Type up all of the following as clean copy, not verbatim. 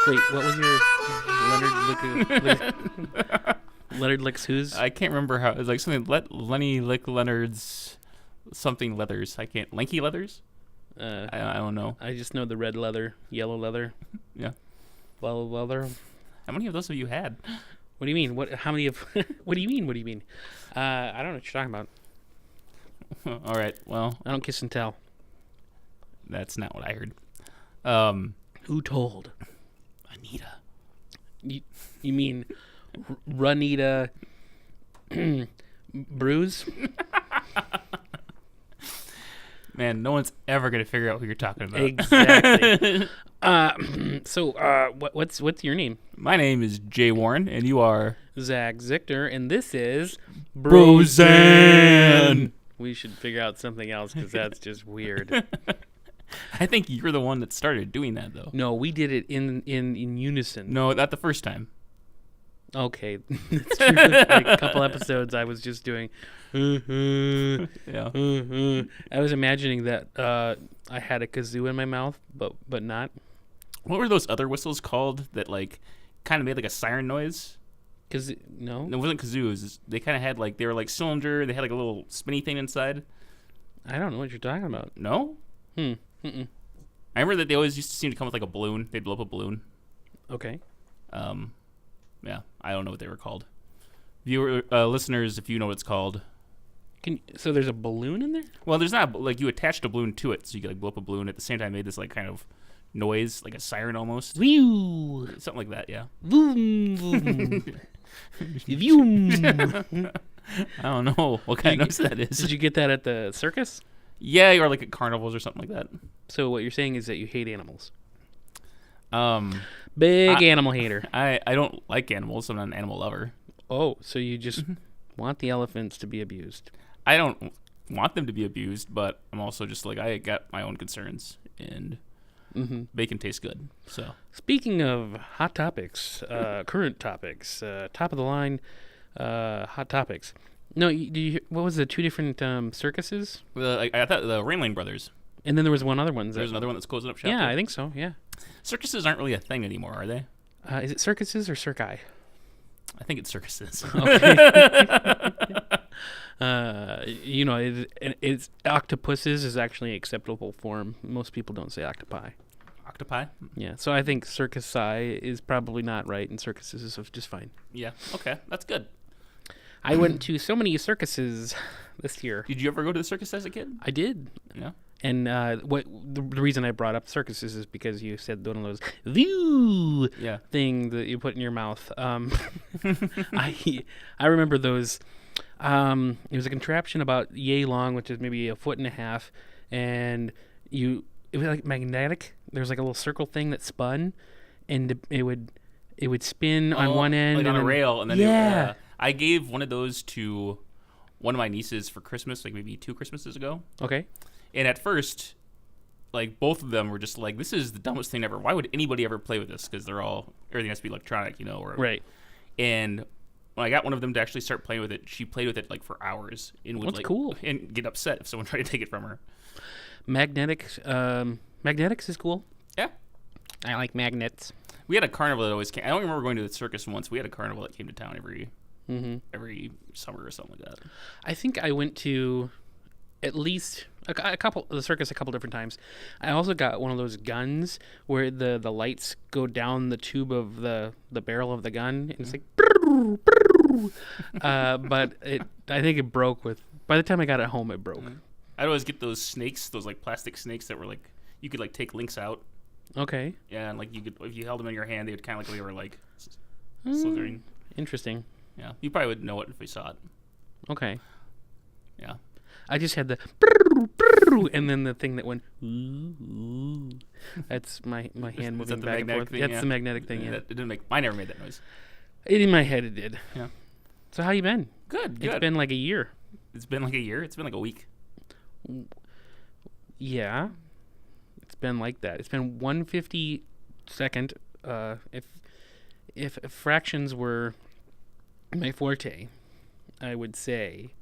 Wait, what was your Leonard Licks who's? I can't remember how. It was like something. Lenny Lick Leonard's something leathers. I can't. Lanky leathers. I don't know. I just know the red leather, yellow leather. Yeah. Well, leather. How many of those have you had? What do you mean? How many of? What do you mean? What do you mean? I don't know what you're talking about. All right. Well, I don't kiss and tell. that's not what I heard. Who told? Anita. You mean Runita Bruise? Man, no one's ever gonna figure out who you're talking about. Exactly. What's your name? My name is Jay Warren, and you are Zach Zichter, and this is Brozan. We should figure out something else because that's just weird. I think you're the one that started doing that, though. No, we did it in unison. No, not the first time. Okay, that's true. Like a couple episodes, I was just doing. Yeah. I was imagining that I had a kazoo in my mouth, but not. What were those other whistles called that like kind of made like a siren noise? No, It wasn't kazoos. They kind of had like they were like cylinder. They had like a little spinny thing inside. I don't know what you're talking about. No. Mm-mm. I remember that they always used to seem to come with like a balloon. They'd blow up a balloon. Okay. Yeah, I don't know what they were called. Listeners, if you know what it's called. So there's a balloon in there? Well, there's not like you attached a balloon to it, so you could like blow up a balloon at the same time. Made this like kind of noise, like a siren almost. Whew. Something like that, yeah. Vroom, vroom. Vroom. I don't know what kind of noise that is. Did you get that at the circus? Yeah, or like at carnivals or something like that. So what you're saying is that you hate animals. Big Animal hater. I don't like animals. I'm not an animal lover. Oh, so you just want the elephants to be abused. I don't want them to be abused, but I'm also just like I got my own concerns, and bacon tastes good. So speaking of hot topics, current topics, top of the line, hot topics. No, what was the two different circuses? I thought the Rainlane Brothers. And then there was one other one. There's another one that's closing up shop. Yeah, too. I think so. Yeah. Circuses aren't really a thing anymore, are they? Is it circuses or circi? I think it's circuses. Okay. It's octopuses is actually an acceptable form. Most people don't say octopi. Octopi? Yeah, so I think circusi is probably not right, and circuses is just fine. Yeah. Okay, that's good. I went to so many circuses this year. Did you ever go to the circus as a kid? I did. Yeah. And the reason I brought up circuses is because you said one of those view thing that you put in your mouth. I remember those. It was a contraption about yay long, which is maybe a foot and a half, and it was like magnetic. There was like a little circle thing that spun, and it would spin on one end, like and on a rail, and then yeah. I gave one of those to one of my nieces for Christmas, like maybe 2 Christmases ago. Okay. And at first, like both of them were just like, "This is the dumbest thing ever. Why would anybody ever play with this?" Because everything has to be electronic, Right. And when I got one of them to actually start playing with it, she played with it like for hours and would That's cool. and get upset if someone tried to take it from her. Magnetics is cool. Yeah. I like magnets. We had a carnival that always came. I don't remember going to the circus once. We had a carnival that came to town every summer or something like that. I think I went to at least the circus a couple different times. I also got one of those guns where the lights go down the tube of the barrel of the gun, and it's like but I think it broke by the time I got it home, it broke. I'd always get those snakes, those like plastic snakes that were like you could like take links out. Okay. Yeah, and like you could, if you held them in your hand, they would kind of like they were like slithering. Interesting. Yeah, you probably would know it if you saw it. Okay. Yeah. I just had the and then the thing that went ooh. That's my hand moving back and forth. That's the magnetic thing. Yeah. It didn't make. Mine never made that noise. In my head, it did. Yeah. So how you been? Good. It's been like a year. It's been like a year. It's been like a week. Yeah. It's been like that. It's been 1/52nd. If fractions were my forte, I would say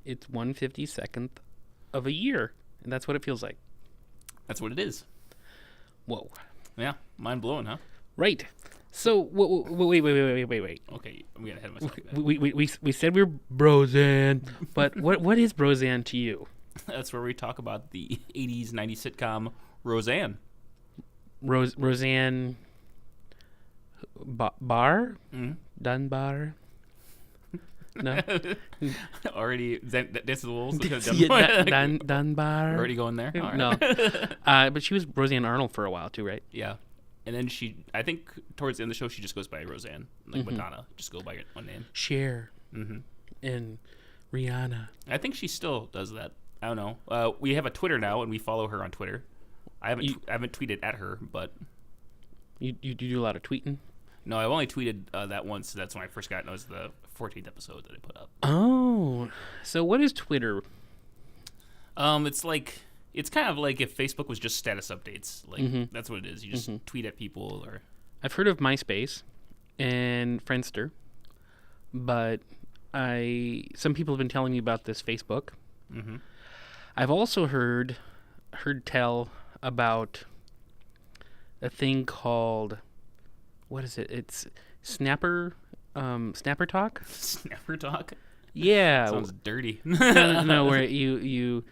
it's 1/52nd of a year, and that's what it feels like. That's what it is. Whoa. Yeah, mind blowing, huh? Right. So wait. Okay, I'm getting ahead of myself. We said we were Brozan, but what is Brozan to you? That's where we talk about the 80s, 90s sitcom Roseanne. Roseanne Barr? Mm-hmm. Dunbar? No. Already, this is the Wolves. Dunbar? Already going there? All right. No. But she was Roseanne Arnold for a while too, right? Yeah. And then I think towards the end of the show, she just goes by Roseanne. Like Madonna, just go by one name. Cher. Mm-hmm. And Rihanna. I think she still does that. I don't know. We have a Twitter now, and we follow her on Twitter. I haven't tweeted at her, but you do a lot of tweeting. No, I've only tweeted that once. That's when I first got it. It was the 14th episode that I put up. Oh, so what is Twitter? It's kind of like if Facebook was just status updates. Like that's what it is. You just tweet at people. Or I've heard of MySpace and Friendster, but some people have been telling me about this Facebook. Mm-hmm. I've also heard tell about a thing called, what is it? It's Snapper Talk. Snapper Talk. Yeah, sounds dirty. no, where you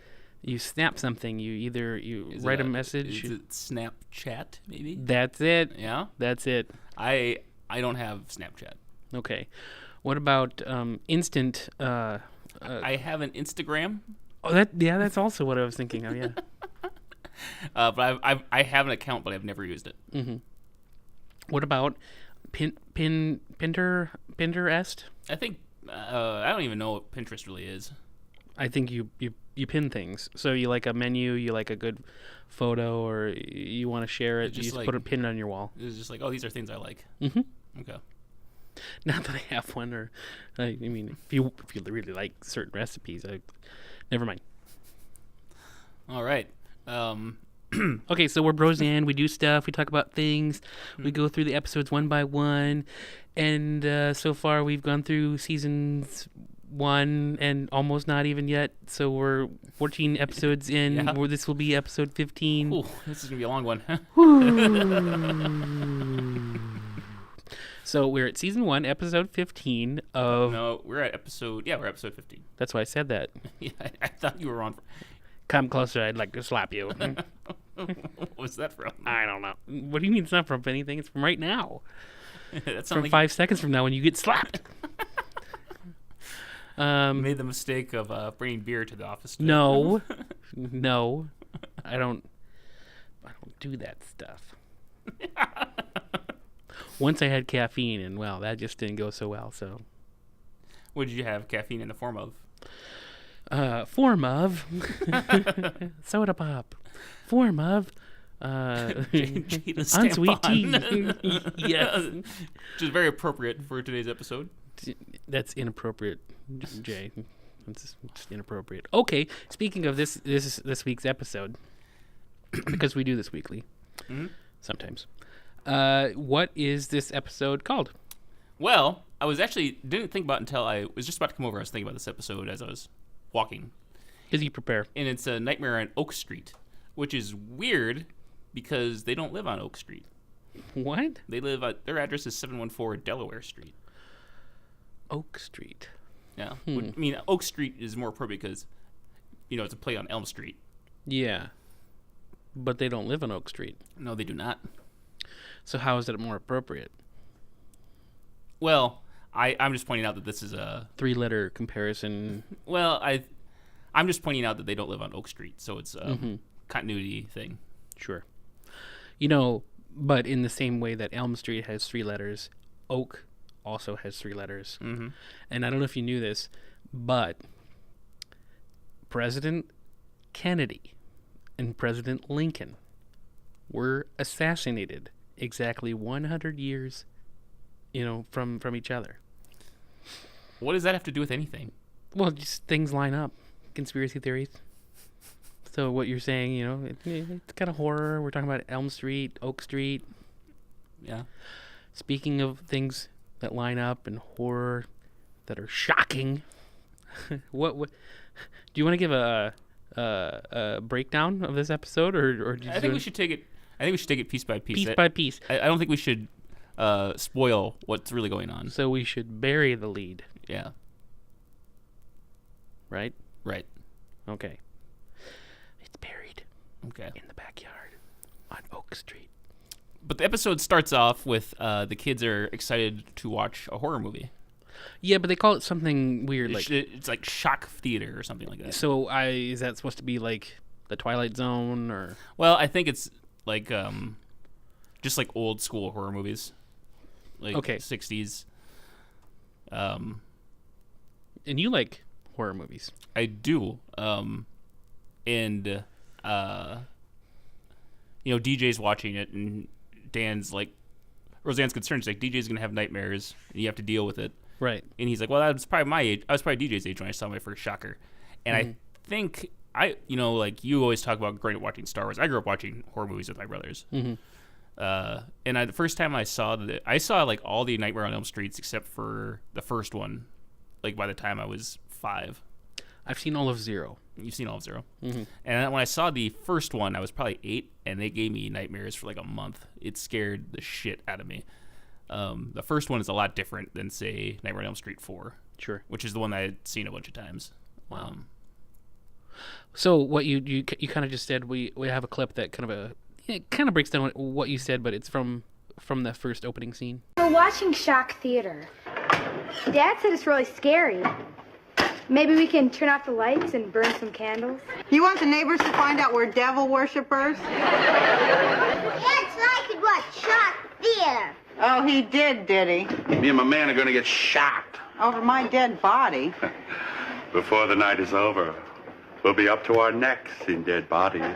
snap something. You write a message. Is it Snapchat? Maybe. That's it. Yeah, that's it. I don't have Snapchat. Okay, what about instant? I have an Instagram. Oh, that's also what I was thinking of. Yeah. But I have an account, but I've never used it. Mm-hmm. What about Pinterest? I think I don't even know what Pinterest really is. I think you pin things. So you like a menu, you like a good photo, or you want to share it. You just put a pin on your wall. It's just like, oh, these are things I like. Mm-hmm. Okay. Not that I have one, or I mean, if you really like certain recipes, never mind. All right. Okay, so we're Brozan. We do stuff. We talk about things. We go through the episodes one by one, and so far we've gone through seasons 1 and almost not even yet. So we're 14 episodes in. Yeah. Where this will be episode 15. Ooh, this is gonna be a long one. So we're at season 1, episode 15 of. No, we're at episode 15. That's why I said that. Yeah, I thought you were on. Come closer, I'd like to slap you. What was that from? I don't know. What do you mean it's not from anything? It's from right now. That's from 5 seconds from now when you get slapped. Made the mistake of bringing beer to the office today. No. I don't do that stuff. Once I had caffeine, and well, that just didn't go so well. So, what did you have caffeine in the form of? Soda pop. Form of unsweet tea. Yes, which is very appropriate for today's episode. That's inappropriate, Jay. It's inappropriate. Okay, speaking of this week's episode, because we do this weekly, sometimes. What is this episode called? Well, I was actually didn't think about it until I was just about to come over. I was thinking about this episode as I was walking. Did you prepare? And it's a Nightmare on Oak Street, which is weird because they don't live on Oak Street. What? They live at their address is 714 Delaware Street. Oak Street. Yeah. I mean, Oak Street is more appropriate because, it's a play on Elm Street. Yeah. But they don't live on Oak Street. No, they do not. So how is it more appropriate? Well, I'm just pointing out that this is a 3-letter comparison. Well, I'm just pointing out that they don't live on Oak Street, so it's a continuity thing. Sure. But in the same way that Elm Street has 3 letters, Oak also has 3 letters. Mm-hmm. And I don't know if you knew this, but President Kennedy and President Lincoln were assassinated exactly 100 years, from each other. What does that have to do with anything? Well, just things line up. Conspiracy theories. So what you're saying, it's kind of horror. We're talking about Elm Street, Oak Street. Yeah. Speaking of things that line up and horror that are shocking, what do you want to give a breakdown of this episode, or I think we should take it. I think we should take it piece by piece. By piece. I don't think we should spoil what's really going on. So we should bury the lead. Yeah. Right? Right. Okay. It's buried. Okay. In the backyard on Oak Street. But the episode starts off with the kids are excited to watch a horror movie. Yeah, but they call it something weird. It's like shock theater or something like that. So is that supposed to be like the Twilight Zone or? Well, I think it's like just like old school horror movies, like 60s. And you like horror movies? I do. DJ's watching it, and Dan's like, Roseanne's concerned. She's like, DJ's gonna have nightmares, and you have to deal with it. Right. And he's like, well, that was probably my age. I was probably DJ's age when I saw my first Shocker. And I think like you always talk about growing up watching Star Wars. I grew up watching horror movies with my brothers. Mm-hmm. The first time I saw I saw like all the Nightmare on Elm Streets except for the first one. Like by the time I was 5. I've seen all of 0. You've seen all of 0. Mm-hmm. And when I saw the first one, I was probably 8, and they gave me nightmares for like a month. It scared the shit out of me. The first one is a lot different than, say, Nightmare on Elm Street 4. Sure. Which is the one that I'd seen a bunch of times. Wow. So what you kind of just said, we have a clip that kind of breaks down what you said, but it's from the first opening scene. We're watching Shock Theater. Dad said it's really scary. Maybe we can turn off the lights and burn some candles. You want the neighbors to find out we're devil worshippers? Yes, I could watch Shock Theater. Oh, he did he? Me and my man are going to get shot. Over my dead body. Before the night is over, we'll be up to our necks in dead bodies. I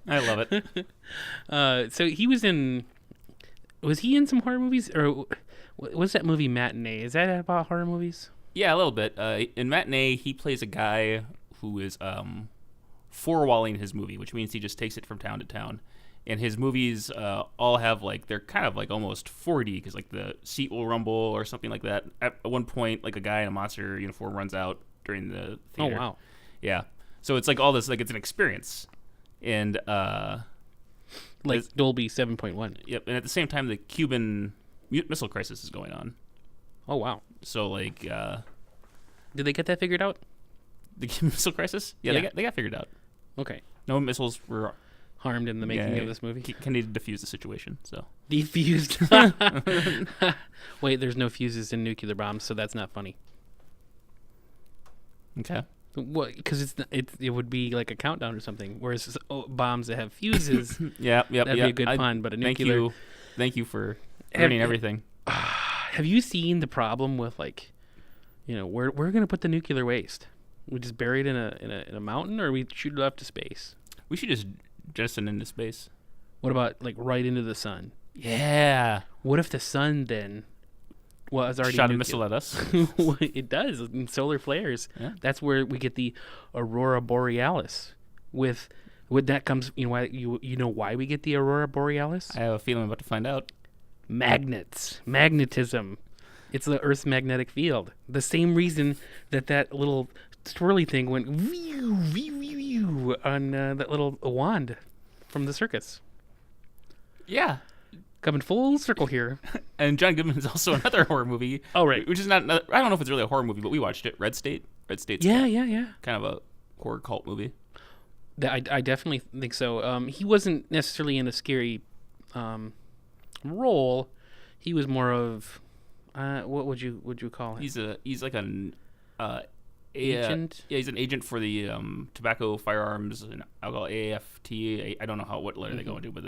love it. So he was in some horror movies, or what's that movie Matinee? Is that about horror movies? Yeah, a little bit. In Matinee, he plays a guy who is four-walling his movie, which means he just takes it from town to town. And his movies all have they're kind of like almost 4D because like the seat will rumble or something like that. At one point, like a guy in a monster uniform runs out during the theater. Oh wow! Yeah, so it's like all this it's an experience, and like Dolby 7.1. Yep, and at the same time, the Cuban Missile Crisis is going on. Oh wow! So did they get that figured out? The Cuban Missile Crisis? Yeah, they got figured out. Okay. No missiles were harmed in the making of this movie. Kennedy defused the situation. So defused. Wait, there's no fuses in nuclear bombs, so that's not funny. Okay. What? Because it would be like a countdown or something. Whereas bombs that have fuses, that'd be a good pun. But a nuclear. Thank you for learning everything. Have you seen the problem with we're gonna put the nuclear waste? We just bury it in a mountain, or we shoot it off to space? We should just jettison into space. What about right into the sun? Yeah. What if the sun then was already shot a missile at us? It does in solar flares. Yeah. That's where we get the aurora borealis. With that comes why we get the aurora borealis? I have a feeling I'm about to find out. Magnetism. It's the Earth's magnetic field. The same reason that little swirly thing went on that little wand from the circus. Yeah. Coming full circle here. And John Goodman is also another horror movie. Oh, right. Which is not, I don't know if it's really a horror movie, but we watched it. Red State's yeah. kind of a horror cult movie. I definitely think so. He wasn't necessarily in a scary role. He was more of what would you call him? He's like an agent. Yeah, he's an agent for the tobacco, firearms, and alcohol. AFT. I don't know what letter they go into, but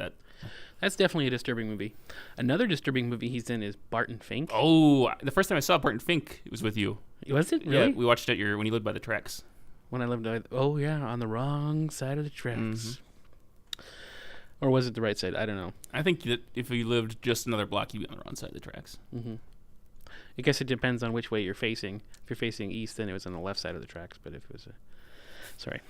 that's definitely a disturbing movie. Another disturbing movie he's in is Barton Fink. Oh, the first time I saw Barton Fink, it was with you. Was it really? Yeah, we watched it when you lived by the tracks. When I lived, on the wrong side of the tracks. Mm-hmm. Or was it the right side? I don't know. I think that if you lived just another block, you'd be on the wrong side of the tracks. Mm-hmm. I guess it depends on which way you're facing. If you're facing east, then it was on the left side of the tracks. But if it was sorry.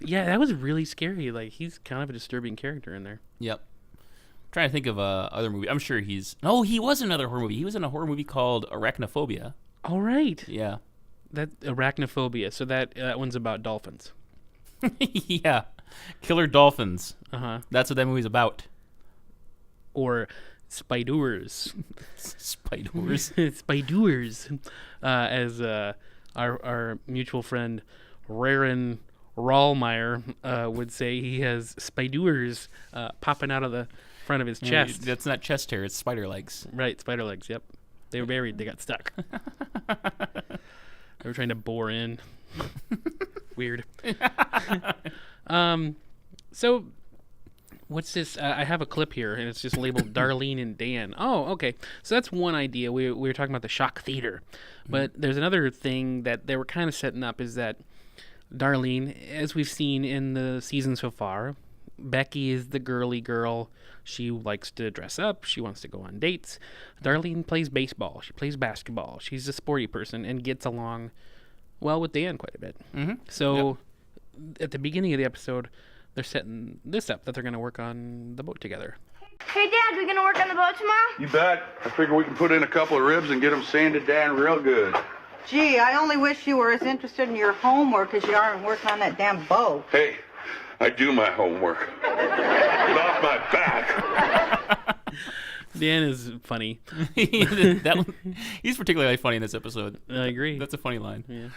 Yeah, that was really scary. Like, he's kind of a disturbing character in there. Yep. I'm trying to think of other movie. I'm sure he was in another horror movie. He was in a horror movie called Arachnophobia. All right. Yeah. That Arachnophobia. So that one's about dolphins. Yeah. Killer dolphins. Uh-huh. That's what that movie's about. Or spiders. Spiders. Spiders. As our mutual friend Raren Rallmeyer would say, he has spiders popping out of the front of his chest. That's not chest hair, it's spider legs. Right, spider legs, yep. They were buried, they got stuck. They were trying to bore in. Weird. So, what's this? I have a clip here, and it's just labeled Darlene and Dan. Oh, okay. So that's one idea. We were talking about the shock theater. But there's another thing that they were kind of setting up, is that Darlene, as we've seen in the season so far, Becky is the girly girl. She likes to dress up. She wants to go on dates. Darlene plays baseball. She plays basketball. She's a sporty person and gets along well with Dan quite a bit. Mm-hmm. So at the beginning of the episode, they're setting this up, that they're going to work on the boat together. Hey, Dad, we gonna work on the boat tomorrow? You bet. I figure we can put in a couple of ribs and get them sanded down real good. Gee, I only wish you were as interested in your homework as you are in working on that damn boat. Hey, I do my homework. Get off my back. Dan is funny. He's particularly funny in this episode. I agree. That's a funny line. Yeah.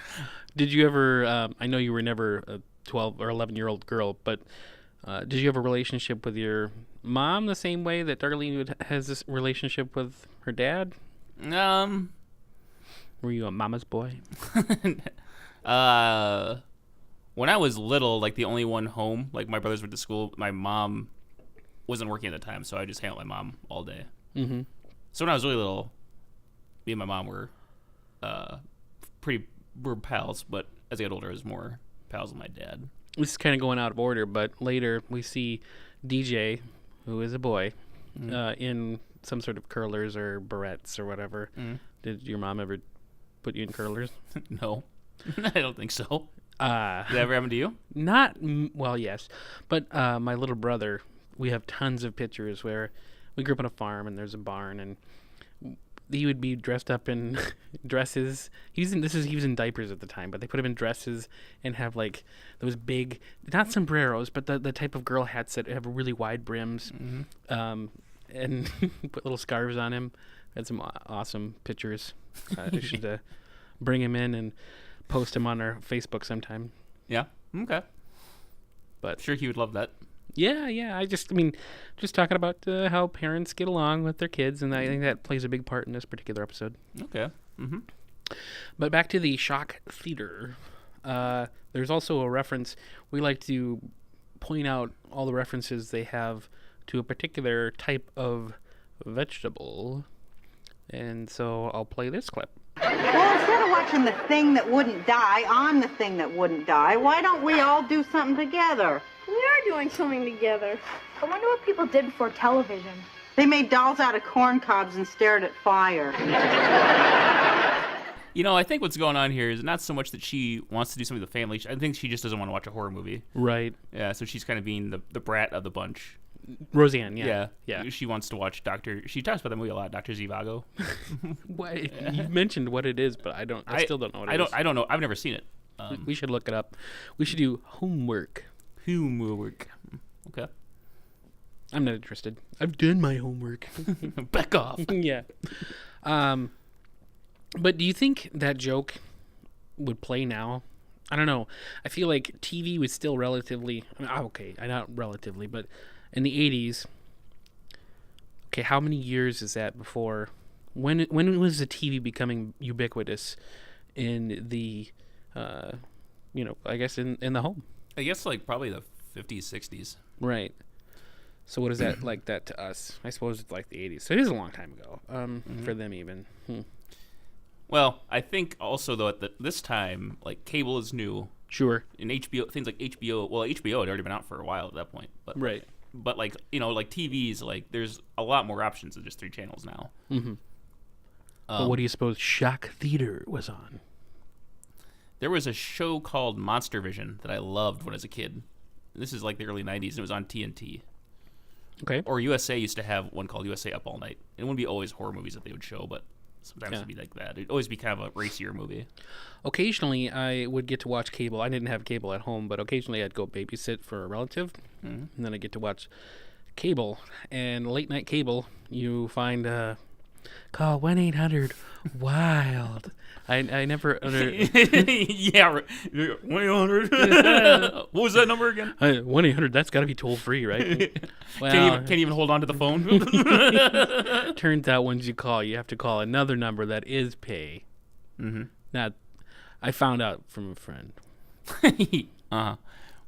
Did you ever, I know you were never a 12 or 11-year-old girl, but did you have a relationship with your mom the same way that Darlene has this relationship with her dad? Were you a mama's boy? When I was little, like the only one home, like my brothers went to school, my mom wasn't working at the time, so I just hang out with my mom all day. Mm-hmm. So when I was really little, me and my mom were were pals, but as I got older, I was more pals with my dad. This is kind of going out of order, but later we see DJ, who is a boy, in some sort of curlers or barrettes or whatever. Did your mom ever put you in curlers? No, I don't think so. Did that ever happen to you? Well, yes. But my little brother, we have tons of pictures where we grew up on a farm and there's a barn, and he would be dressed up in dresses. He was in diapers at the time, but they put him in dresses and have like those big, not sombreros, but the type of girl hats that have really wide brims, and put little scarves on him. Had some awesome pictures. We should bring him in and post him on our Facebook sometime. Yeah. Okay. But sure, he would love that. Yeah. Just talking about how parents get along with their kids, and I think that plays a big part in this particular episode. Okay. Mm-hmm. But back to the shock theater. There's also a reference. We like to point out all the references they have to a particular type of vegetable. And so I'll play this clip. Well, instead of watching the thing that wouldn't die on the thing that wouldn't die, why don't we all do something together? We are doing something together. I wonder what people did before television. They made dolls out of corn cobs and stared at fire. You know, I think what's going on here is not so much that she wants to do something with the family. I think she just doesn't want to watch a horror movie. Right. Yeah, so she's kind of being the brat of the bunch. Roseanne, yeah. She wants to watch She talks about that movie a lot, Dr. Zhivago. You mentioned what it is, but I still don't know what it is. I don't know. I've never seen it. We should look it up. We should do homework. Okay. I'm not interested. I've done my homework. Back off. Yeah. But do you think that joke would play now? I don't know. I feel like TV was still relatively... not relatively, but in the 80s... Okay, how many years is that before... When was the TV becoming ubiquitous in the... I guess in the home? I guess like probably the 50s, 60s. Right. So what is that like that to us? I suppose it's like the 80s. So it is a long time ago for them even. Well, I think also though at this time, like cable is new. Sure. And HBO, things like HBO. Well, HBO had already been out for a while at that point. But right. But like like TVs, like there's a lot more options than just 3 channels now. Mm-hmm. But what do you suppose Shock Theater was on? There was a show called Monster Vision that I loved when I was a kid. This is like the early 90s, and it was on TNT. Okay. Or USA used to have one called USA Up All Night. It wouldn't be always horror movies that they would show, but Sometimes it'd be like that. It'd always be kind of a racier movie. Occasionally, I would get to watch cable. I didn't have cable at home, but occasionally I'd go babysit for a relative, and then I get to watch cable. And late night cable, you find call 1-800-WILD. I never under. Yeah, 1-800. What was that number again? 1-800. That's got to be toll free, right? Well, Can't even hold on to the phone. Turns out once you call, you have to call another number that is pay. Mm-hmm. Not. I found out from a friend.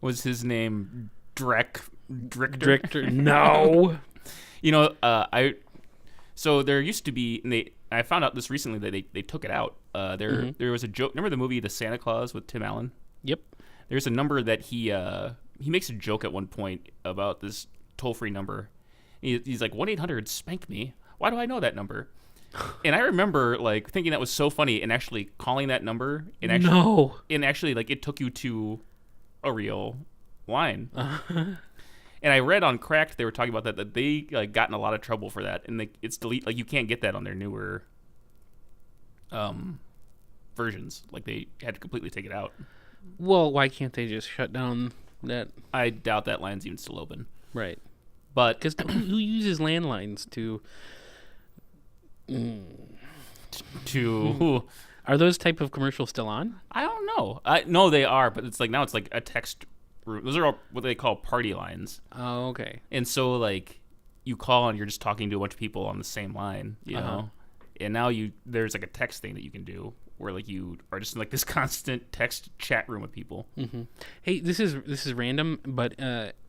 Was his name Drichter? No. You know, so there used to be, and I found out this recently that they took it out. There was a joke. Remember the movie The Santa Claus with Tim Allen? Yep. There's a number that he makes a joke at one point about this toll-free number. He's like, 1-800-SPANK-ME. Why do I know that number? And I remember like thinking that was so funny and actually calling that number and actually like it took you to a real line. And I read on Cracked they were talking about that they like got in a lot of trouble for that, and it's delete, like you can't get that on their newer versions. Like they had to completely take it out. Well, why can't they just shut down that? I doubt that line's even still open. Right. But because who uses landlines to? Are those type of commercials still on? I don't know. No, they are, but it's like now it's like a text room. Those are all what they call party lines. Oh, okay. And so like you call and you're just talking to a bunch of people on the same line, you know. And now there's like a text thing that you can do where like you are just in like this constant text chat room with people. Mm-hmm. Hey, this is random, but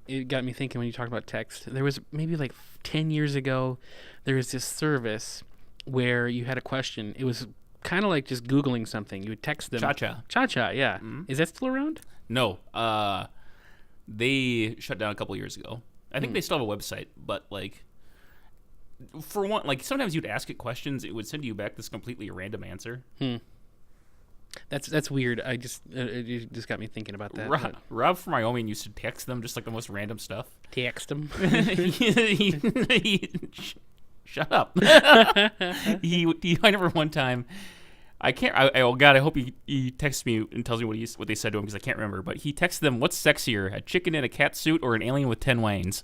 it got me thinking when you talked about text. There was maybe like 10 years ago, there was this service where you had a question. It was kind of like just Googling something. You would text them. Cha-Cha, yeah. Mm-hmm. Is that still around? No. They shut down a couple years ago. I think they still have a website, but like for one, like sometimes you'd ask it questions, it would send you back this completely random answer. That's weird. It just got me thinking about that. Rob from Wyoming used to text them just like the most random stuff. Text them. Shut up. I remember one time. Oh God, I hope he texts me and tells me what they said to him because I can't remember. But he texted them, "What's sexier, a chicken in a cat suit or an alien with 10 wangs?"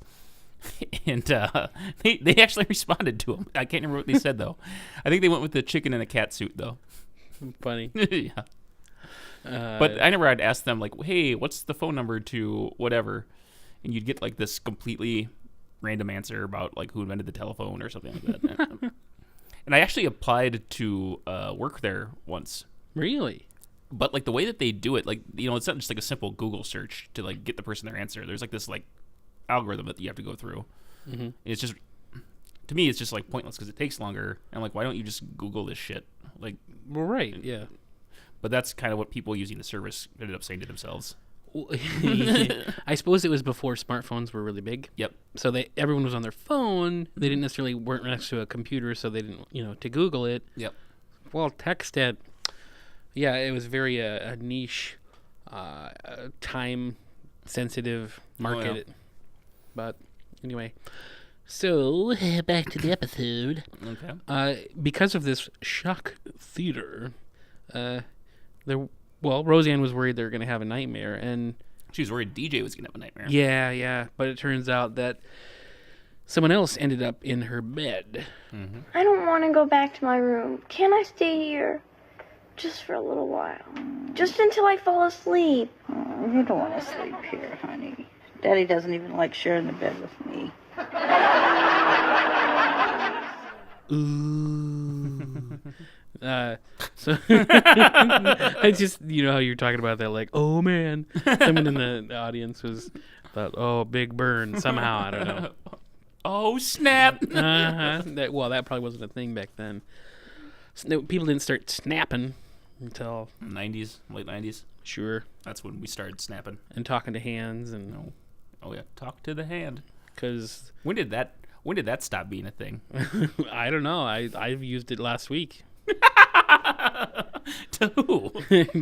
And they actually responded to him. I can't remember what they said though. I think they went with the chicken in a cat suit though. Funny. Yeah. But I never had asked them like, "Hey, what's the phone number to whatever?" And you'd get like this completely random answer about like who invented the telephone or something like that. And I actually applied to work there once. Really? But like the way that they do it, like, you know, it's not just like a simple Google search to like get the person their answer. There's like this like algorithm that you have to go through. Mm-hmm. And it's just, to me, it's just like pointless because it takes longer. I'm like, why don't you just Google this shit? Like, well, right, yeah. But that's kind of what people using the service ended up saying to themselves. I suppose it was before smartphones were really big. Yep. So everyone was on their phone. They didn't necessarily weren't next to a computer, so they didn't, to Google it. Yep. Well, text it. Yeah, it was very a niche, time-sensitive market. Oh, yeah. But anyway, so back to the episode. Okay. Because of this shock theater, Roseanne was worried they were going to have a nightmare, and she was worried DJ was going to have a nightmare. Yeah, but it turns out that someone else ended up in her bed. Mm-hmm. I don't want to go back to my room. Can I stay here? Just for a little while. Just until I fall asleep. Oh, you don't want to sleep here, honey. Daddy doesn't even like sharing the bed with me. Ooh. So I just, how you're talking about that, like, oh man, someone in the audience thought, oh, big burn somehow. I don't know. Oh snap! That probably wasn't a thing back then. People didn't start snapping until 90s, late 90s. Sure, that's when we started snapping and talking to hands and. No. Oh yeah, talk to the hand. Because when did that stop being a thing? I don't know. I've used it last week. To who?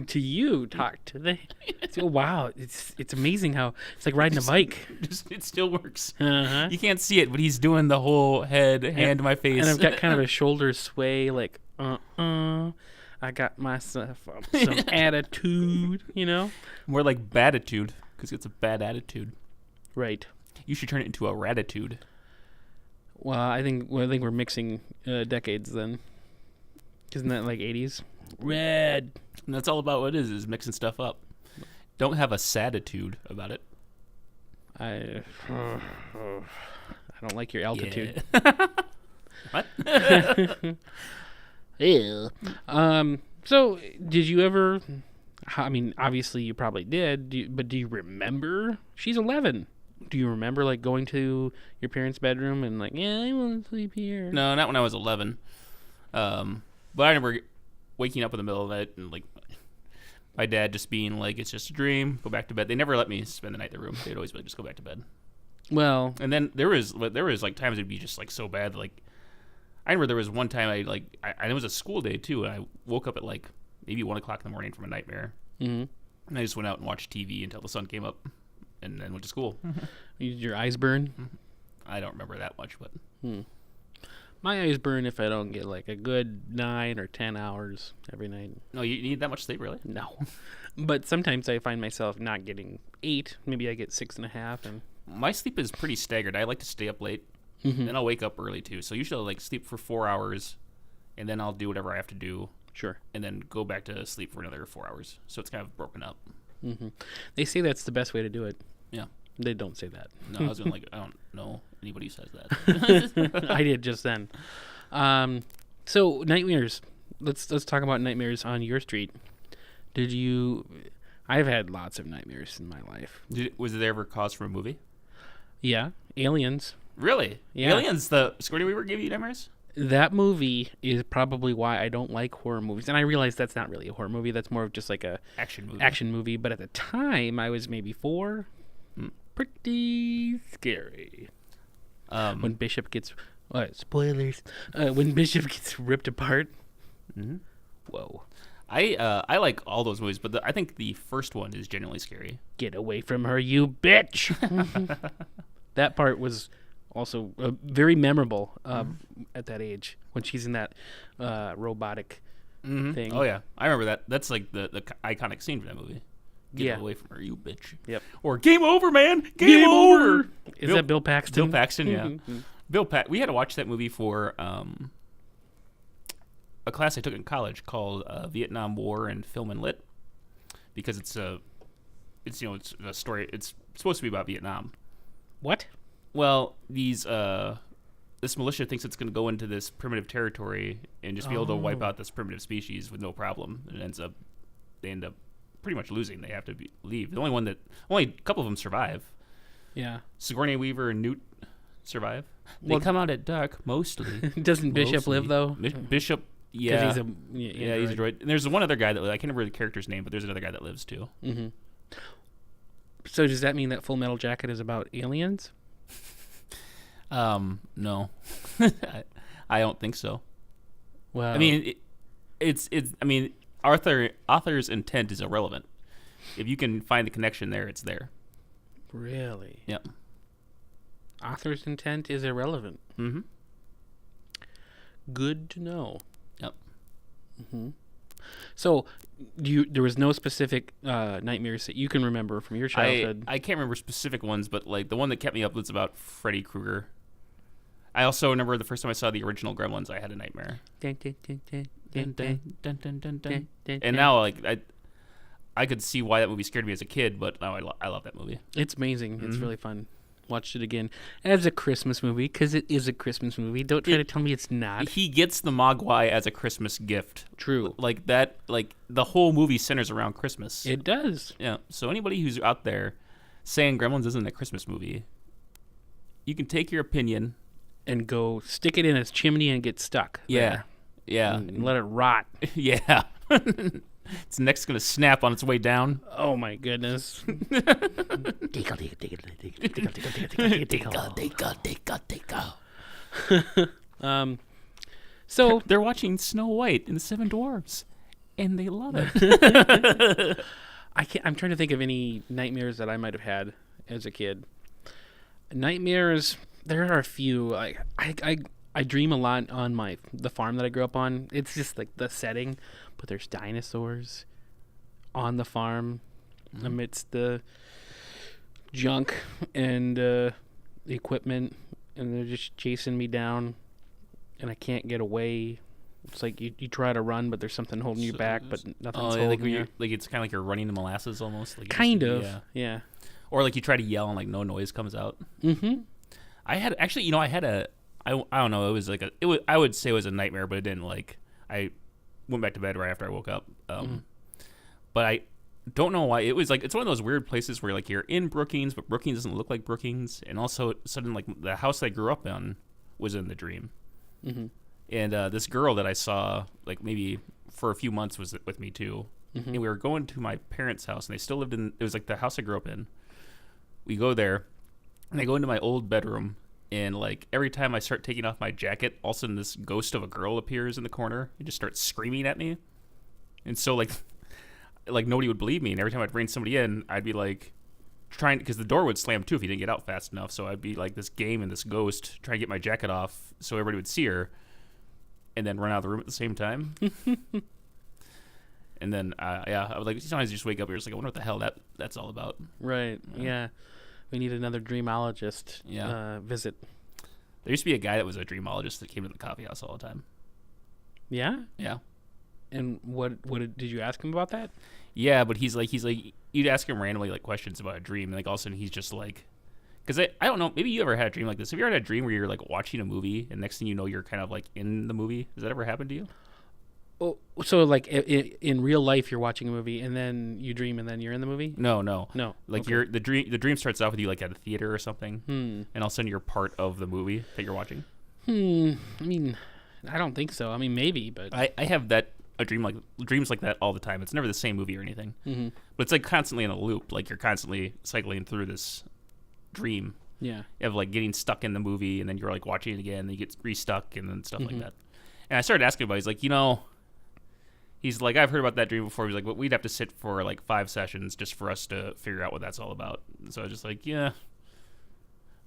To you. Talk to the. Wow, it's amazing how it's like riding a bike. It still works. Uh-huh. You can't see it, but he's doing the whole hand to my face. And I've got kind of a shoulder sway, like I got myself some attitude, you know? More like baditude, because it's a bad attitude. Right. You should turn it into a ratitude. Well, I think we're mixing decades then. Isn't that like 80s? Red. And that's all about what it is mixing stuff up. Don't have a saditude about it. I don't like your altitude. Yeah. What? Ew. So, did you ever... I mean, obviously you probably did, but do you remember? She's 11. Do you remember, like, going to your parents' bedroom and, like, yeah, I want to sleep here? No, not when I was 11. But I remember waking up in the middle of the night and, like, my dad just being like, it's just a dream, go back to bed. They never let me spend the night in the room. They'd always be like, just go back to bed. Well... And then there was like, times it'd be just, like, so bad. Like, I remember there was one time it was a school day, too, and I woke up at, like, maybe 1 o'clock in the morning from a nightmare. Mm-hmm. And I just went out and watched TV until the sun came up and then went to school. Did your eyes burn? I don't remember that much, but... My eyes burn if I don't get like a good 9 or 10 hours every night. No, you need that much sleep, really? No. But sometimes I find myself not getting 8. Maybe I get 6.5. And my sleep is pretty staggered. I like to stay up late, then I'll wake up early, too. So usually I'll, like, sleep for 4 hours, and then I'll do whatever I have to do. Sure. And then go back to sleep for another 4 hours. So it's kind of broken up. They say that's the best way to do it. Yeah. They don't say that. No, I was going like, I don't know anybody who says that. I did just then. So nightmares. Let's talk about nightmares on your street. Did you? I've had lots of nightmares in my life. Was there ever cause for a movie? Yeah, Aliens. Really? Yeah. Aliens, the Sigourney Weaver gave you nightmares? That movie is probably why I don't like horror movies. And I realize that's not really a horror movie. That's more of just like a action movie. But at the time, I was maybe 4. Pretty scary. When Bishop gets... spoilers. When Bishop gets ripped apart. Whoa. I like all those movies, but I think the first one is genuinely scary. Get away from her, you bitch! That part was... also very memorable at that age when she's in that robotic thing. Oh, yeah. I remember that. That's like the iconic scene from that movie. Get Yeah. away from her, you bitch. Yep. Or game over, man. Game over. Is that Bill Paxton? Bill Paxton, yeah. We had to watch that movie for a class I took in college called Vietnam War and Film and Lit, because it's a story. It's supposed to be about Vietnam. What? Well, this militia thinks it's going to go into this primitive territory and just be able to wipe out this primitive species with no problem. And they end up pretty much losing. They have to leave. Only a couple of them survive. Yeah. Sigourney Weaver and Newt survive. They come out at dark mostly. Doesn't Bishop live though? Bishop, yeah. He's he's a droid. And there's one other guy that I can't remember the character's name, but there's another guy that lives too. Mm-hmm. So does that mean that Full Metal Jacket is about aliens? No, I don't think so. Well, I mean, author's intent is irrelevant. If you can find the connection there, it's there. Really? Yep. Author's intent is irrelevant. Mm-hmm. Good to know. Yep. Mm-hmm. So, there was no specific nightmares that you can remember from your childhood? I can't remember specific ones, but like the one that kept me up was about Freddy Krueger. I also remember the first time I saw the original Gremlins, I had a nightmare. And now, like, I could see why that movie scared me as a kid, but now I love that movie. It's amazing. It's really fun. Watched it again as a Christmas movie, because it is a Christmas movie. Don't try to tell me it's not. He gets the Mogwai as a Christmas gift. True. Like that. Like the whole movie centers around Christmas. It does. Yeah. So anybody who's out there saying Gremlins isn't a Christmas movie, you can take your opinion and go stick it in its chimney and get stuck. Yeah. There. Yeah. And let it rot. Yeah. Its neck's gonna snap on its way down. Oh my goodness. So they're watching Snow White and the Seven Dwarfs, and they love it. I'm trying to think of any nightmares that I might have had as a kid. Nightmares, there are a few. I dream a lot on the farm that I grew up on. It's just like the setting, but there's dinosaurs on the farm amidst the junk and the equipment, and they're just chasing me down, and I can't get away. It's like you try to run, but there's something holding you back, but nothing's holding you. Like it's kind of like you're running the molasses almost. Like kind of, yeah. Or like you try to yell and like no noise comes out. Mm-hmm. I had actually, I don't know. It was like I would say it was a nightmare, but it didn't like. I went back to bed right after I woke up. But I don't know why. It was like it's one of those weird places where like you're in Brookings, but Brookings doesn't look like Brookings, and also suddenly like the house I grew up in was in the dream. Mm-hmm. And this girl that I saw like maybe for a few months was with me too. Mm-hmm. And we were going to my parents' house, and they still lived in. It was like the house I grew up in. We go there, and I go into my old bedroom, and like every time I start taking off my jacket, all of a sudden this ghost of a girl appears in the corner and just starts screaming at me. And so like nobody would believe me, and every time I'd bring somebody in, I'd be like trying, because the door would slam too if you didn't get out fast enough. So I'd be like this game and this ghost trying to get my jacket off so everybody would see her, and then run out of the room at the same time. And then I would like sometimes you just wake up and you're just like, I wonder what the hell that's all about. Right. Yeah. We need another dreamologist visit. There used to be a guy that was a dreamologist that came to the coffee house all the time. Yeah? Yeah. And what did you ask him about that? Yeah, but he's like you'd ask him randomly like questions about a dream, and like all of a sudden he's just like, because I don't know, maybe you ever had a dream like this. Have you ever had a dream where you're like watching a movie and next thing you know you're kind of like in the movie? Has that ever happened to you? Oh, so like in real life you're watching a movie and then you dream and then you're in the movie? No. Like okay. the dream starts off with you like at a theater or something, and all of a sudden you're part of the movie that you're watching. I mean, I don't think so. I mean, maybe, but I have dreams like that all the time. It's never the same movie or anything, but it's like constantly in a loop. Like you're constantly cycling through this dream. Yeah. Of like getting stuck in the movie, and then you're like watching it again, and you get restuck, and then stuff like that. And I started asking about it. He's like, he's like, I've heard about that dream before. He's like, but we'd have to sit for like 5 sessions just for us to figure out what that's all about. And so I was just like, yeah,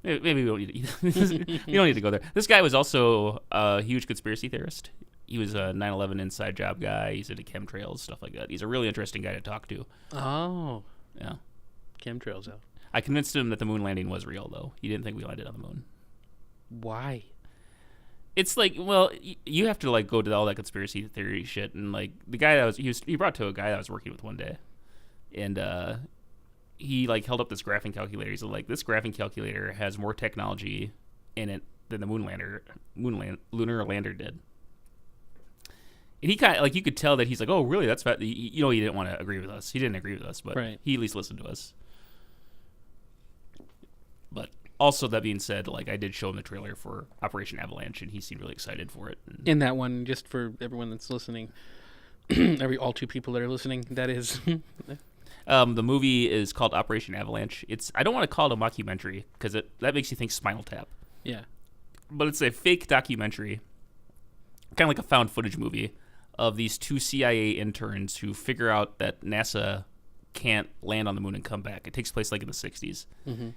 maybe we don't need to. We don't need to go there. This guy was also a huge conspiracy theorist. He was a 9/11 inside job guy. He's into chemtrails, stuff like that. He's a really interesting guy to talk to. Oh, yeah, chemtrails out. I convinced him that the moon landing was real, though. He didn't think we landed on the moon. Why? It's like, well, you have to like go to all that conspiracy theory shit, and like the guy that he brought to a guy that I was working with one day, and he like held up this graphing calculator. He's like, this graphing calculator has more technology in it than the lunar lander did. And he kind of like, you could tell that he's like, oh really? That's fat. He didn't want to agree with us. He didn't agree with us, but right. He at least listened to us. But also, that being said, like I did show him the trailer for Operation Avalanche, and he seemed really excited for it. In that one, just for everyone that's listening, all 2 people that are listening, that is. The movie is called Operation Avalanche. I don't want to call it a mockumentary because that makes you think Spinal Tap. Yeah. But it's a fake documentary, kind of like a found footage movie of these 2 CIA interns who figure out that NASA can't land on the moon and come back. It takes place like in the 60s. Mm-hmm.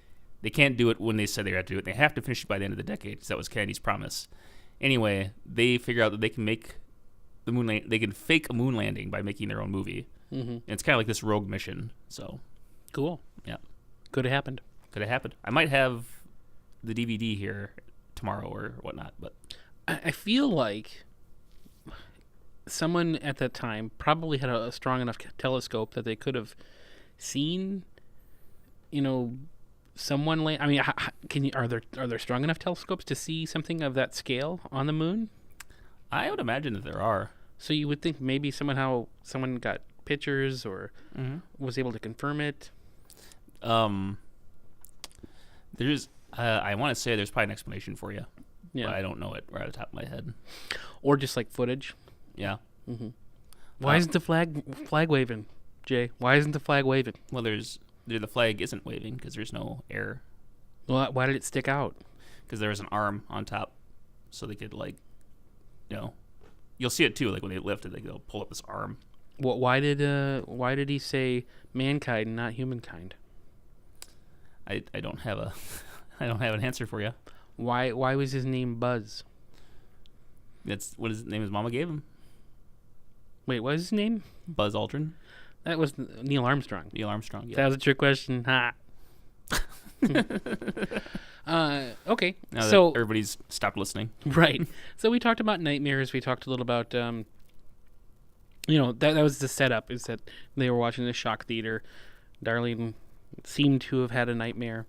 They can't do it when they said they had to do it. They have to finish it by the end of the decade, because that was Kennedy's promise. Anyway, they figure out that they can make the moon they can fake a moon landing by making their own movie. Mm-hmm. And it's kind of like this rogue mission. So cool. Yeah. Could have happened. I might have the DVD here tomorrow or whatnot, but I feel like someone at that time probably had a strong enough telescope that they could have seen, someone land. I mean, are there strong enough telescopes to see something of that scale on the moon? I would imagine that there are. So you would think maybe someone got pictures or was able to confirm it. There's I want to say there's probably an explanation for you. Yeah. But I don't know it right off the top of my head. Or just like footage. Yeah. Mm-hmm. Why isn't the flag waving, Jay? Why isn't the flag waving? Well, the flag isn't waving because there's no air. Well, why did it stick out? Because there was an arm on top, so they could you'll see it too. Like when they lift it, they'll pull up this arm. Well, why did he say mankind, not humankind? I don't have an answer for you. Why was his name Buzz? That's what his name is. Mama gave him. Wait, what was his name? Buzz Aldrin. That was Neil Armstrong. Neil Armstrong. Yeah. That was a trick question. Ha. Okay. Now So that everybody's stopped listening. right. So we talked about nightmares. We talked a little about that was the setup, is that they were watching the shock theater. Darlene seemed to have had a nightmare.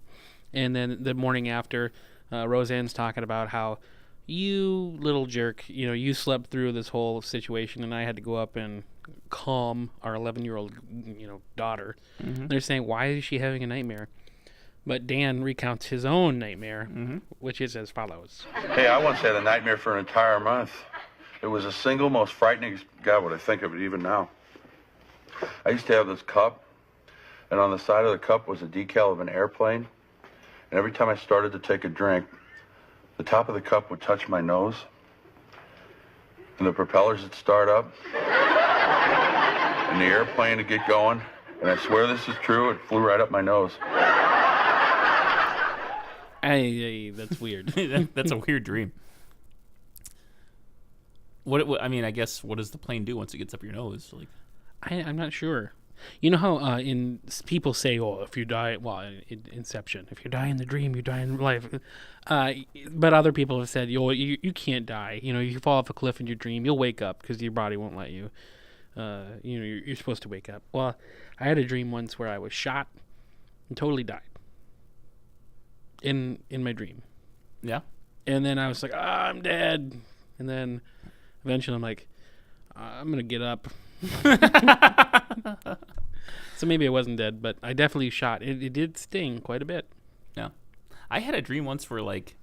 And then the morning after, Roseanne's talking about how, you little jerk, you slept through this whole situation and I had to go up and calm our 11-year-old, daughter. Mm-hmm. They're saying, why is she having a nightmare? But Dan recounts his own nightmare, which is as follows. Hey, I once had a nightmare for an entire month. It was the single most frightening, God, would I think of it even now. I used to have this cup, and on the side of the cup was a decal of an airplane. And every time I started to take a drink, the top of the cup would touch my nose, and the propellers would start up, and the airplane would get going, and I swear this is true, it flew right up my nose. Hey, that's weird. That's a weird dream. I guess, what does the plane do once it gets up your nose? Like, I'm not sure. You know how people say, if you die, in Inception, if you die in the dream, you die in life. But other people have said, you can't die. You fall off a cliff in your dream, you'll wake up because your body won't let you. You're supposed to wake up. Well, I had a dream once where I was shot and totally died in my dream. Yeah. And then I was like, I'm dead. And then eventually I'm like, I'm going to get up. So maybe I wasn't dead, but I definitely shot. It did sting quite a bit. Yeah. I had a dream once where, like,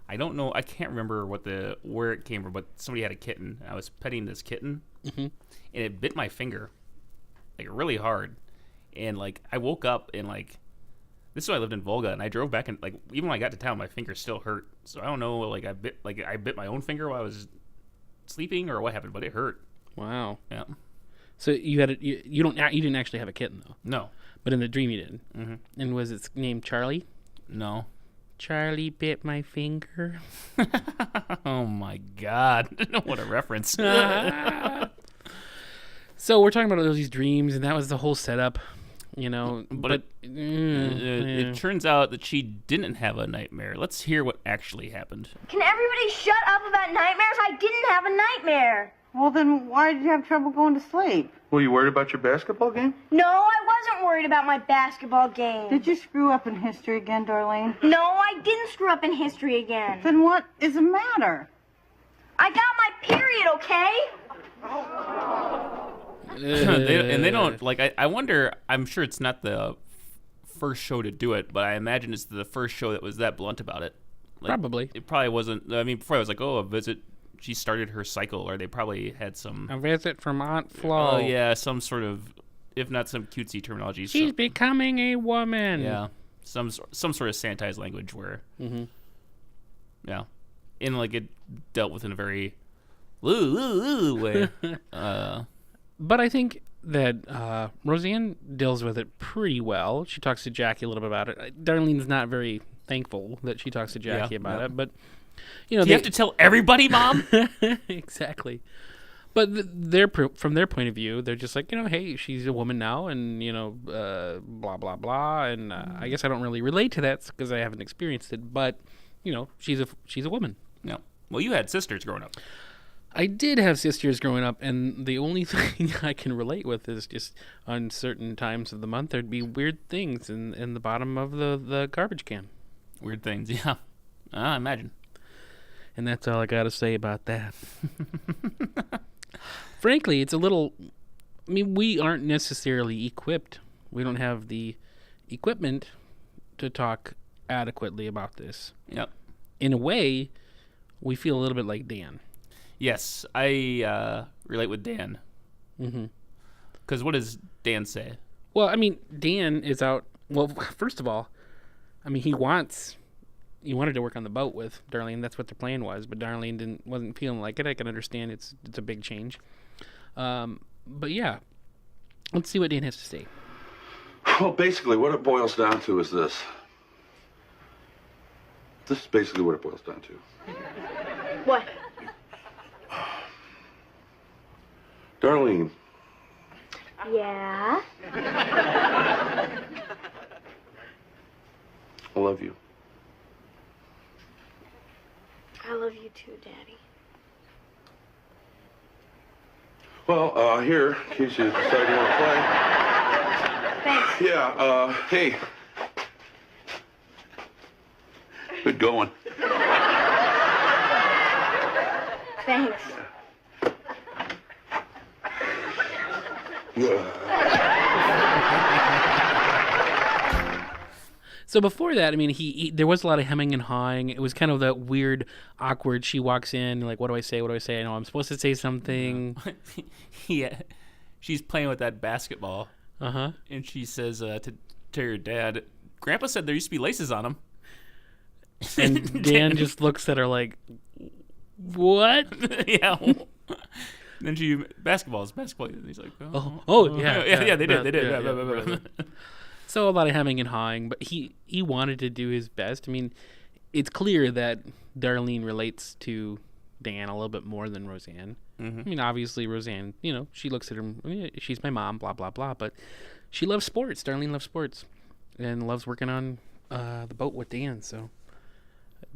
I don't know, I can't remember where it came from, but somebody had a kitten. I was petting this kitten, and it bit my finger, like, really hard. And, like, I woke up and, like, this is when I lived in Volga, and I drove back, and, like, even when I got to town, my finger still hurt. So I don't know, like, I bit my own finger while I was sleeping or what happened, but it hurt. Wow. Yeah. So you didn't actually have a kitten though. No. But in the dream you did. Mm-hmm. And was its name Charlie? No. Charlie bit my finger. Oh my God! What a reference. So we're talking about all these dreams, and that was the whole setup, But it turns out that she didn't have a nightmare. Let's hear what actually happened. Can everybody shut up about nightmares? I didn't have a nightmare. Well, then why did you have trouble going to sleep? Were you worried about your basketball game? No, I wasn't worried about my basketball game. Did you screw up in history again, Darlene? No, I didn't screw up in history again. Then what is the matter? I got my period, okay? They don't, like, I wonder, I'm sure it's not the first show to do it, but I imagine it's the first show that was that blunt about it. Like, probably. It probably wasn't, I mean, before I was like, a visit, she started her cycle, or they probably had some... A visit from Aunt Flo. Oh, yeah, some sort of, if not some cutesy terminology. She's becoming a woman. Yeah, some sort of sanitized language where... Mm-hmm. Yeah. And, like, it dealt with in a very... way. But I think that Roseanne deals with it pretty well. She talks to Jackie a little bit about it. Darlene's not very thankful that she talks to Jackie about it, but do you have to tell everybody, Mom? Exactly. But from their point of view, they're just like, hey, she's a woman now, and blah blah blah, and I guess I don't really relate to that because I haven't experienced it. But she's a woman. Yeah. Well, you had sisters growing up. I did have sisters growing up, and the only thing I can relate with is just on certain times of the month there'd be weird things in the bottom of the garbage can. Weird things, yeah. I imagine. And that's all I got to say about that. Frankly, it's a little... I mean, we aren't necessarily equipped. We don't have the equipment to talk adequately about this. Yep. In a way, we feel a little bit like Dan. Yes, I relate with Dan. Mm-hmm. Because what does Dan say? Well, I mean, Dan is out... Well, first of all, I mean, he wanted to work on the boat with Darlene. That's what the plan was, but Darlene wasn't feeling like it. I can understand it's a big change. But yeah, let's see what Dan has to say. Well, basically, what it boils down to is this. This is basically what it boils down to. What? Darlene. Yeah? I love you. I love you too, Daddy. Well, here, in case you decide you want to play. Thanks. Yeah, hey. Good going. Thanks. So before that, I mean, he there was a lot of hemming and hawing. It was kind of that weird, awkward. She walks in, like, what do I say? What do I say? I know I'm supposed to say something. Yeah, she's playing with that basketball. Uh-huh. And she says to her dad, Grandpa said there used to be laces on them. And Dan just looks at her like, what? Yeah. Then basketball. And he's like, Yeah, they did. Right. So a lot of hemming and hawing, but he wanted to do his best. I mean, it's clear that Darlene relates to Dan a little bit more than Roseanne. Mm-hmm. I mean, obviously Roseanne, she looks at him, she's my mom, blah, blah, blah, but she loves sports. Darlene loves sports and loves working on the boat with Dan, so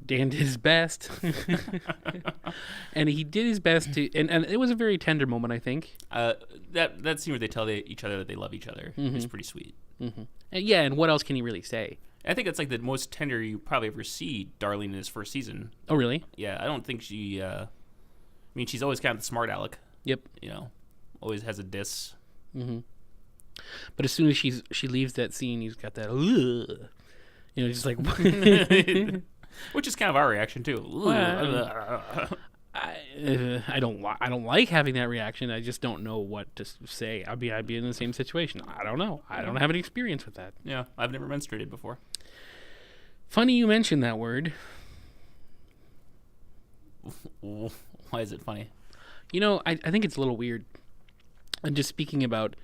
Dan did his best. And he did his best to, and it was a very tender moment, I think. That scene where they tell each other that they love each other is pretty sweet. Mm-hmm. And what else can he really say? I think that's like the most tender you probably ever see Darlene in his first season. Oh, really? Yeah, I don't think she, she's always kind of the smart aleck. Yep. Always has a diss. Mm-hmm. But as soon as she leaves that scene, he's got that, just like... Which is kind of our reaction too. I don't like having that reaction. I just don't know what to say. I'd be in the same situation. I don't know. I don't have any experience with that. Yeah, I've never menstruated before. Funny you mentioned that word. Why is it funny? I think it's a little weird. And just speaking about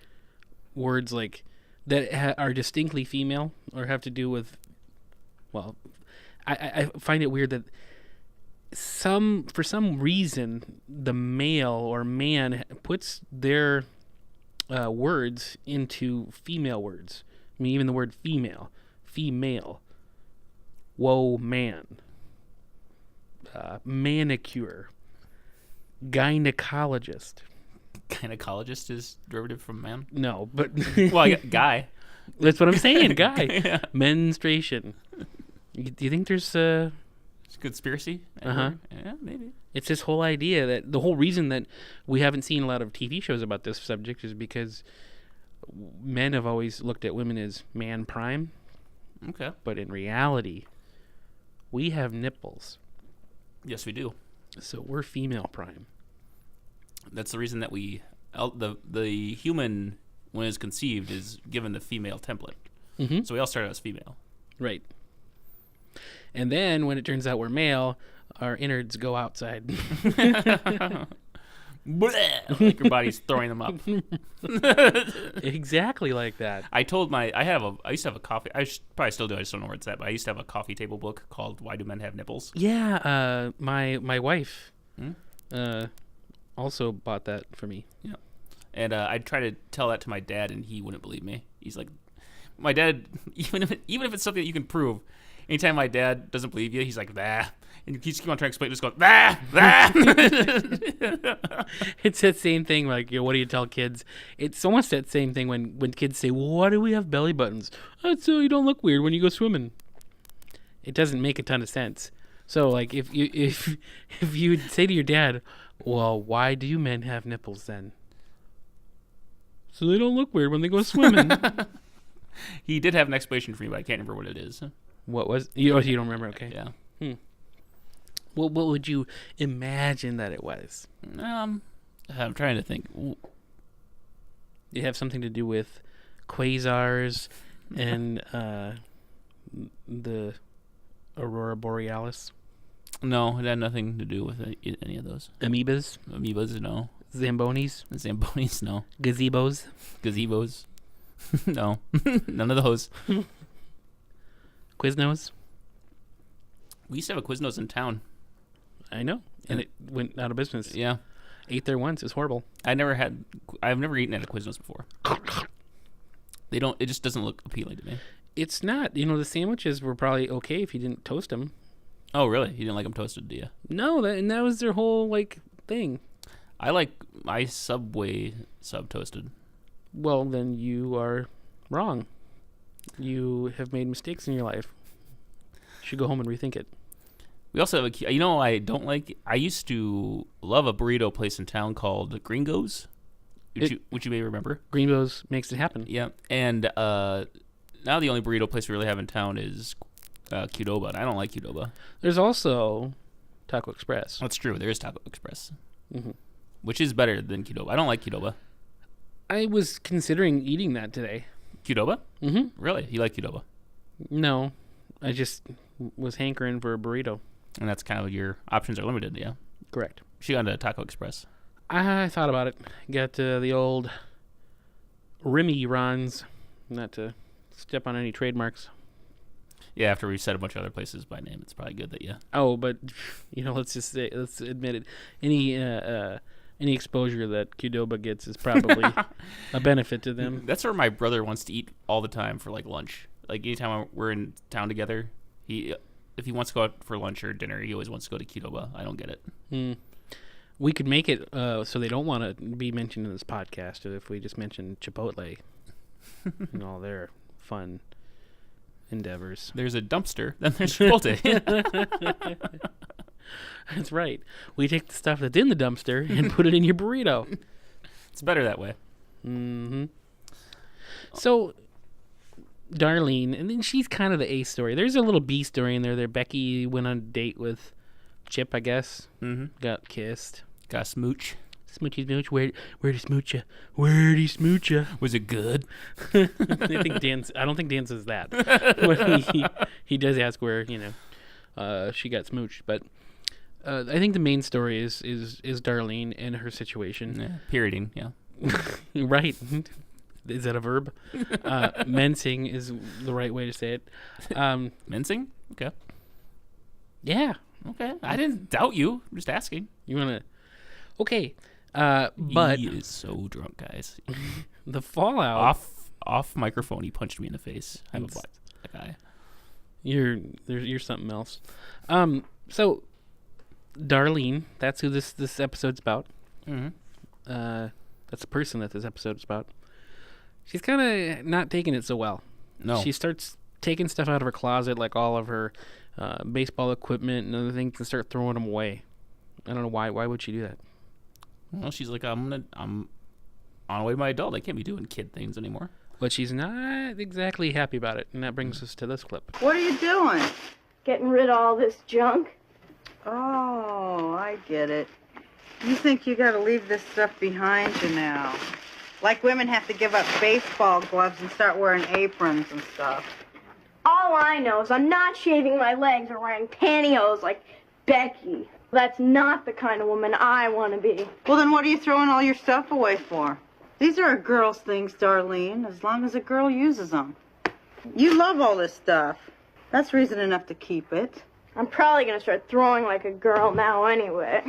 words like that are distinctly female or have to do with, well, I find it weird that for some reason the male or man puts their words into female words. I mean, even the word female, whoa, man, manicure, gynecologist. Gynecologist is derivative from man? No, but well, guy. That's what I'm saying, guy. Yeah. Menstruation. Do you think there's a conspiracy? Uh-huh. Yeah, maybe. It's this whole idea that the whole reason that we haven't seen a lot of TV shows about this subject is because men have always looked at women as man prime. Okay. But in reality, we have nipples. Yes, we do. So we're female prime. That's the reason that the human, when it's conceived, is given the female template. Mm-hmm. So we all start out as female. Right. And then when it turns out we're male, our innards go outside. Like your body's throwing them up. Exactly like that. I used to have a coffee. I probably still do. I just don't know where it's at. But I used to have a coffee table book called "Why Do Men Have Nipples?" Yeah, my wife also bought that for me. Yeah, and I tried to tell that to my dad, and he wouldn't believe me. He's like, my dad, even if it's something that you can prove. Anytime my dad doesn't believe you, he's like, bah. And he keeps on trying to explain, just goes, bah, bah. It's that same thing, like, what do you tell kids? It's almost that same thing when kids say, well, why do we have belly buttons? Oh, so you don't look weird when you go swimming. It doesn't make a ton of sense. So, like, if you say to your dad, well, why do men have nipples then? So they don't look weird when they go swimming. He did have an explanation for me, but I can't remember what it is. What was you don't remember? Okay. Yeah. What would you imagine that it was? I'm trying to think. You have something to do with quasars and the aurora borealis? No, it had nothing to do with any of those. Amoebas? Amoebas, no. Zambonis? Zambonis, no. Gazebos? Gazebos? No. None of those. Quiznos? We used to have a Quiznos in town. I know. And it went out of business. Yeah. Ate there once. It's horrible. I've never eaten at a Quiznos before. It just doesn't look appealing to me. It's not. The sandwiches were probably okay if you didn't toast them. Oh, really? You didn't like them toasted, do you? No, that was their whole thing. I like my Subway sub toasted. Well, then you are wrong. You have made mistakes in your life. You should go home and rethink it. We also have I don't like. I used to love a burrito place in town called Gringo's, which you may remember. Gringo's makes it happen. Yeah, and now the only burrito place we really have in town is Qdoba, and I don't like Qdoba. There's also Taco Express. That's true. There is Taco Express, which is better than Qdoba. I don't like Qdoba. I was considering eating that today. Qdoba? Mm-hmm. Really? You like Qdoba? No, I just was hankering for a burrito. And that's kind of your options are limited, yeah? Correct. She got into Taco Express. I thought about it. Got the old Remy runs, not to step on any trademarks. Yeah, after we've said a bunch of other places by name, it's probably good that you... Oh, but, let's admit it. Any exposure that Qdoba gets is probably a benefit to them. That's where my brother wants to eat all the time for, lunch. Anytime we're in town together, if he wants to go out for lunch or dinner, he always wants to go to Qdoba. I don't get it. We could make it so they don't want to be mentioned in this podcast if we just mention Chipotle and all their fun endeavors. There's a dumpster, then there's Chipotle. That's right. We take the stuff that's in the dumpster and put it in your burrito. It's better that way. Mm-hmm. So, Darlene, and then she's kind of the A story. There's a little B story in there. Becky went on a date with Chip, I guess. Mm-hmm. Got kissed. Got smooch. Smoochy smooch. Where'd he smooch ya? Where'd he smooch ya? Was it good? I don't think Dan says that. When he does ask where, she got smooched. But I think the main story is Darlene and her situation. Yeah, perioding, yeah. Right. Is that a verb? Mensing is the right way to say it. Mensing? Okay. Yeah. Okay. I didn't doubt you. I'm just asking. You want to... Okay. But... He is so drunk, guys. The fallout... Off microphone, he punched me in the face. I'm a black guy. You're something else. So, Darlene, that's who this episode's about. Mm-hmm. That's the person that this episode's about. She's kind of not taking it so well. No. She starts taking stuff out of her closet, like all of her baseball equipment and other things, and start throwing them away. I don't know why. Why would she do that? Well, she's like, I'm on the way to my adult. I can't be doing kid things anymore. But she's not exactly happy about it, and that brings us to this clip. What are you doing? Getting rid of all this junk. Oh, I get it. You think you gotta leave this stuff behind you now. Like women have to give up baseball gloves and start wearing aprons and stuff. All I know is I'm not shaving my legs or wearing pantyhose like Becky. That's not the kind of woman I want to be. Well, then what are you throwing all your stuff away for? These are a girl's things, Darlene, as long as a girl uses them. You love all this stuff. That's reason enough to keep it. I'm probably going to start throwing like a girl now anyway.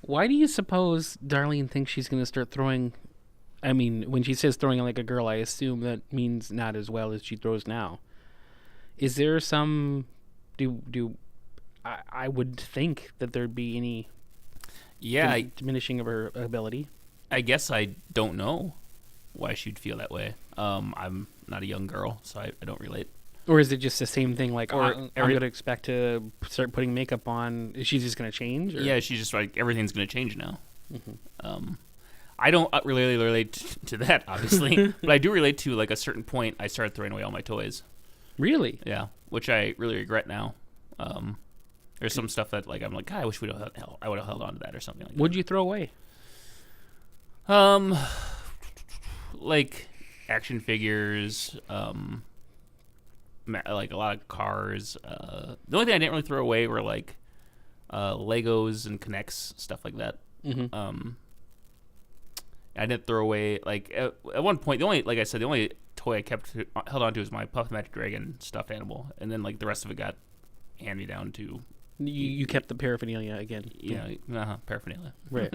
Why do you suppose Darlene thinks she's going to start throwing... I mean, when she says throwing like a girl, I assume that means not as well as she throws now. Is there some... I would think that there'd be any diminishing of her ability. I guess I don't know why she'd feel that way. I'm not a young girl, so I don't relate. Or is it just the same thing? Like, I'm going to expect to start putting makeup on. Is she just going to change? Or? Yeah, she's just like, everything's going to change now. Mm-hmm. I don't really relate to that, obviously. But I do relate to, like, a certain point, I started throwing away all my toys. Really? Yeah, which I really regret now. There's some stuff that, like, I'm like, God, I wish I would have held on to that or something like that. What'd you throw away? Like, action figures, like a lot of cars. The only thing I didn't really throw away were like Legos and Connects, stuff like that. Mm-hmm. I didn't throw away like at one point. The only toy I held on to was my Puff Magic Dragon stuffed animal, and then like the rest of it got hand me down to You kept the paraphernalia again. Yeah, paraphernalia. Right.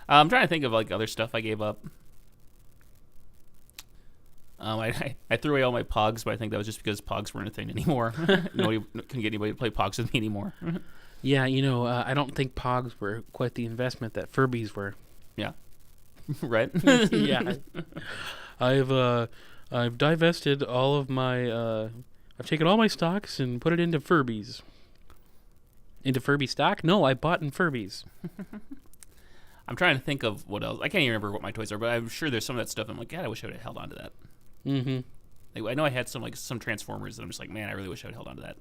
I'm trying to think of like other stuff I gave up. I threw away all my Pogs, but I think that was just because Pogs weren't a thing anymore. Nobody couldn't get anybody to play Pogs with me anymore. Yeah, I don't think Pogs were quite the investment that Furbies were. Yeah. Right? Yeah. I've divested all of my I've taken all my stocks and put it into Furbies. Into Furby stock? No, I bought in Furbies. I'm trying to think of what else. I can't even remember what my toys are, but I'm sure there's some of that stuff. I'm like, God, I wish I would have held on to that. Mm-hmm. Like, I know I had some Transformers, and I'm just like, man, I really wish I would have held on to that.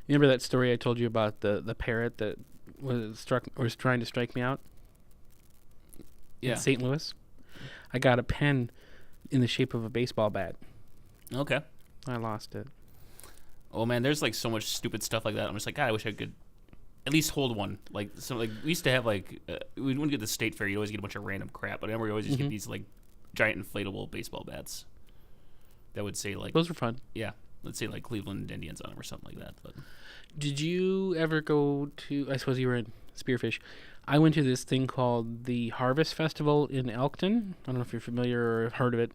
You remember that story I told you about the parrot that was trying to strike me out? Yeah. In St. Louis? I got a pen in the shape of a baseball bat. Okay. I lost it. Oh man, there's like so much stupid stuff like that. I'm just like, God, I wish I could at least hold one. Like, we used to have like we wouldn't get the state fair. You always get a bunch of random crap, but I remember we always just get these like giant inflatable baseball bats that would say like, those were fun. Yeah, let's say like Cleveland Indians on them or something like that. But did you ever go to? I suppose you were in Spearfish. I went to this thing called the Harvest Festival in Elkton. I don't know if you're familiar or have heard of it.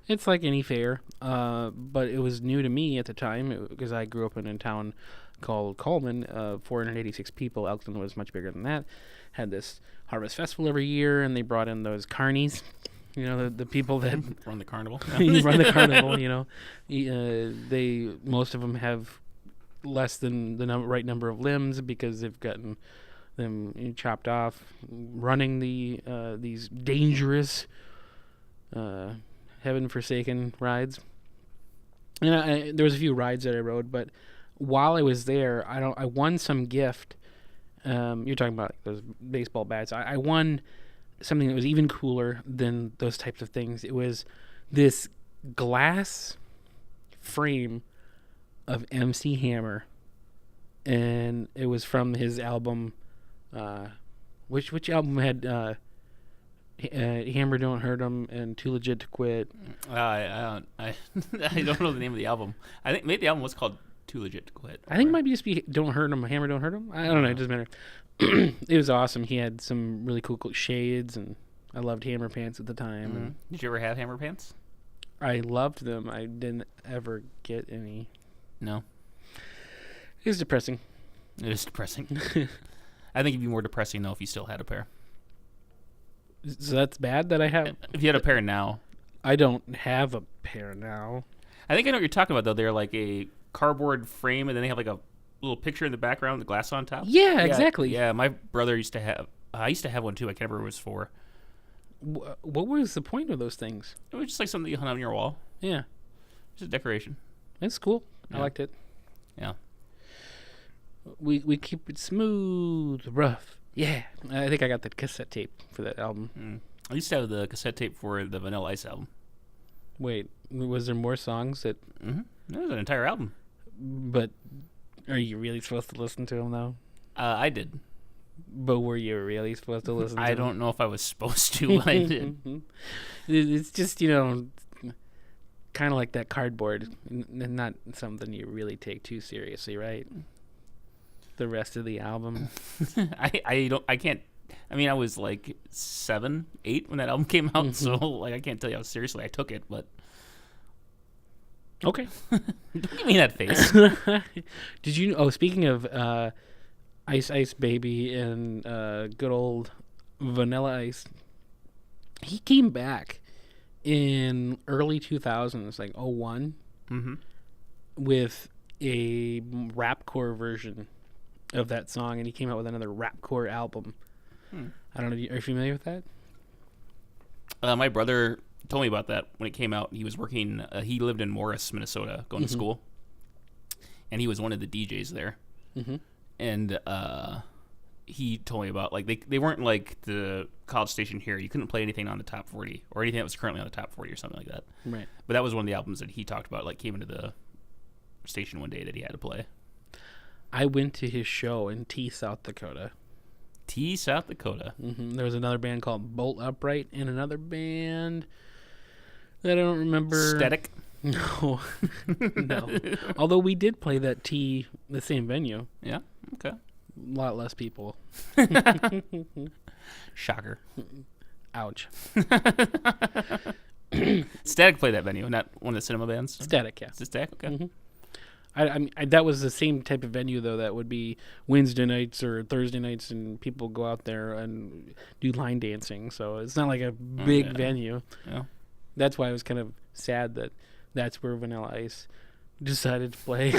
It's like any fair, but it was new to me at the time because I grew up in a town called Coleman, 486 people. Elkton was much bigger than that. Had this Harvest Festival every year, and they brought in those carnies. The people that run the carnival. run the carnival. Most of them have less than the right number of limbs because they've gotten them chopped off running these dangerous heaven-forsaken rides. And there was a few rides that I rode, but while I was there, I won some gift. You're talking about those baseball bats. I won something that was even cooler than those types of things. It was this glass frame of MC Hammer, and it was from his album. Which album had Hammer Don't Hurt 'Em and Too Legit to Quit? I don't know the name of the album. I think maybe the album was called Too Legit to Quit. I think it might just be Don't Hurt 'Em, Hammer Don't Hurt 'Em. I don't know. It doesn't matter. It was awesome. He had some really cool shades, and I loved Hammer pants at the time. Mm-hmm. And did you ever have Hammer pants? I loved them. I didn't ever get any. No. It was depressing. It is depressing. I think it'd be more depressing though if you still had a pair. So that's bad that I have. If you had a pair now. I don't have a pair now. I think I know what you're talking about though. They're like a cardboard frame, and then they have like a little picture in the background, the glass on top. Yeah, exactly. Yeah, my brother used to have. I used to have one too. I can't remember what it was for. What was the point of those things? It was just like something that you hung on your wall. Yeah, just a decoration. It's cool. Yeah. I liked it. Yeah. We keep it smooth, rough. Yeah, I think I got the cassette tape for that album. I used to have the cassette tape for the Vanilla Ice album. Wait, was there more songs that? Mm-hmm. That was an entire album. But are you really supposed to listen to them though? I did. But were you really supposed to listen to them? I don't know if I was supposed to, but I did. It's just, kind of like that cardboard, not something you really take too seriously, right? The rest of the album. I can't. I mean, I was like 7, 8 when that album came out, so like I can't tell you how seriously I took it, but okay. Don't give me that face. Did you? Oh, speaking of Ice Ice Baby and good old Vanilla Ice, he came back in early 2000s, like 01, with a rapcore version of that song, and he came out with another rapcore album. I don't know. Are you familiar with that? My brother told me about that when it came out. He was working. He lived in Morris, Minnesota, going to school, and he was one of the DJs there. And he told me about like they weren't like the college station here. You couldn't play anything on the top 40 or anything that was currently on the top 40 or something like that. Right. But that was one of the albums that he talked about. Like came into the station one day that he had to play. I went to his show in T, South Dakota. T, South Dakota. There was another band called Bolt Upright and another band that I don't remember. Static? No. No. Although we did play that T, the same venue. Yeah? Okay. A lot less people. Shocker. Ouch. Static played that venue, not one of the cinema bands. Static, yeah. Is it Static? Okay. Mm-hmm. I mean, that was the same type of venue, though, that would be Wednesday nights or Thursday nights, and people go out there and do line dancing. So it's not like a big venue. Yeah. That's why I was kind of sad that that's where Vanilla Ice decided to play.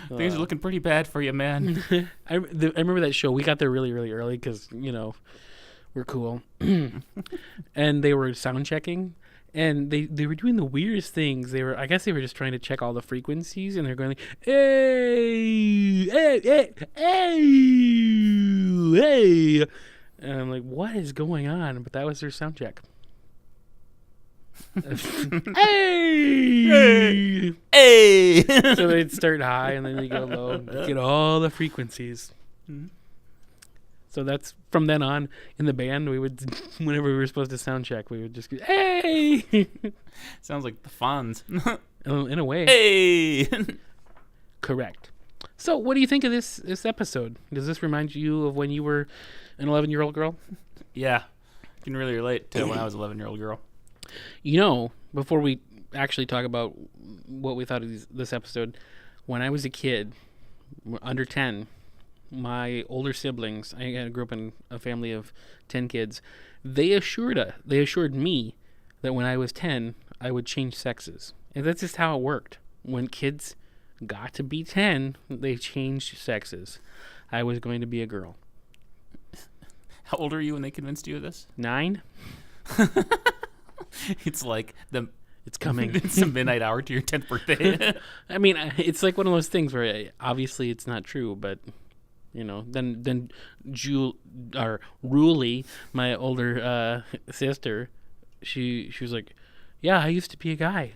Things are looking pretty bad for you, man. I remember that show. We got there really, really early because, we're cool. And they were sound checking. And they were doing the weirdest things. I guess they were just trying to check all the frequencies, and they're going like, hey, hey, hey, hey, hey. And I'm like, what is going on? But that was their sound check. Hey! Hey! So they'd start high, and then they go low. Get all the frequencies. Mm-hmm. So that's from then on in the band. We would, whenever we were supposed to sound check, we would just go, hey! Sounds like the Fonz. In a way. Hey! Correct. So what do you think of this episode? Does this remind you of when you were an 11-year-old girl? Yeah. I can really relate to when I was an 11-year-old girl. Before we actually talk about what we thought of this episode, when I was a kid, under 10, my older siblings, I grew up in a family of 10 kids, they assured me that when I was 10, I would change sexes. And that's just how it worked. When kids got to be 10, they changed sexes. I was going to be a girl. How old are you when they convinced you of this? 9. It's like it's coming. It's the midnight hour to your 10th birthday. I mean, it's like one of those things where obviously it's not true, but then Rulie, my older sister, she was like, "Yeah, I used to be a guy."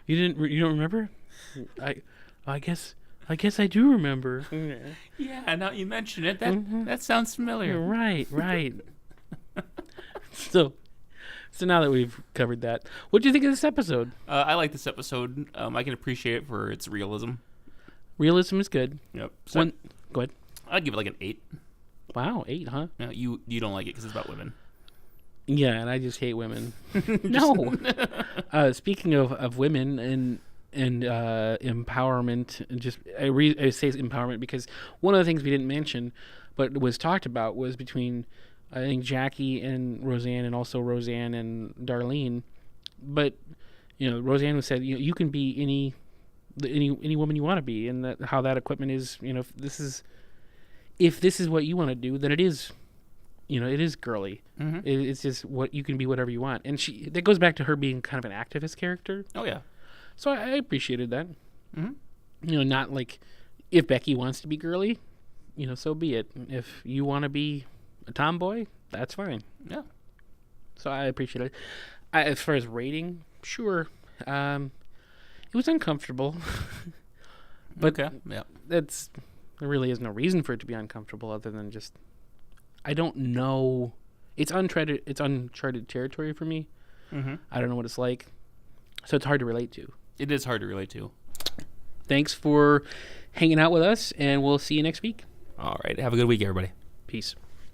You don't remember? I guess I do remember. Yeah, now you mention it, that sounds familiar. Right. So now that we've covered that, what do you think of this episode? I like this episode. I can appreciate it for its realism. Realism is good. Yep. So go ahead. I'd give it like an 8. Wow, 8, huh? No, you don't like it because it's about women. Yeah, and I just hate women. No. Speaking of women and empowerment, I say empowerment because one of the things we didn't mention, but was talked about, was between I think Jackie and Roseanne, and also Roseanne and Darlene. But Roseanne said you can be any woman you want to be, and how that equipment is. If this is what you want to do, then it is. It is girly. Mm-hmm. It's just what you can be, whatever you want, and that goes back to her being kind of an activist character. Oh yeah. So I appreciated that. Mm-hmm. Not like if Becky wants to be girly, so be it. If you want to be a tomboy, that's fine. Yeah. So I appreciate it. As far as rating, sure. It was uncomfortable. But okay. Yeah. There really is no reason for it to be uncomfortable other than just I don't know. It's uncharted territory for me. Mm-hmm. I don't know what it's like. So it's hard to relate to. It is hard to relate to. Thanks for hanging out with us, and we'll see you next week. All right. Have a good week, everybody. Peace.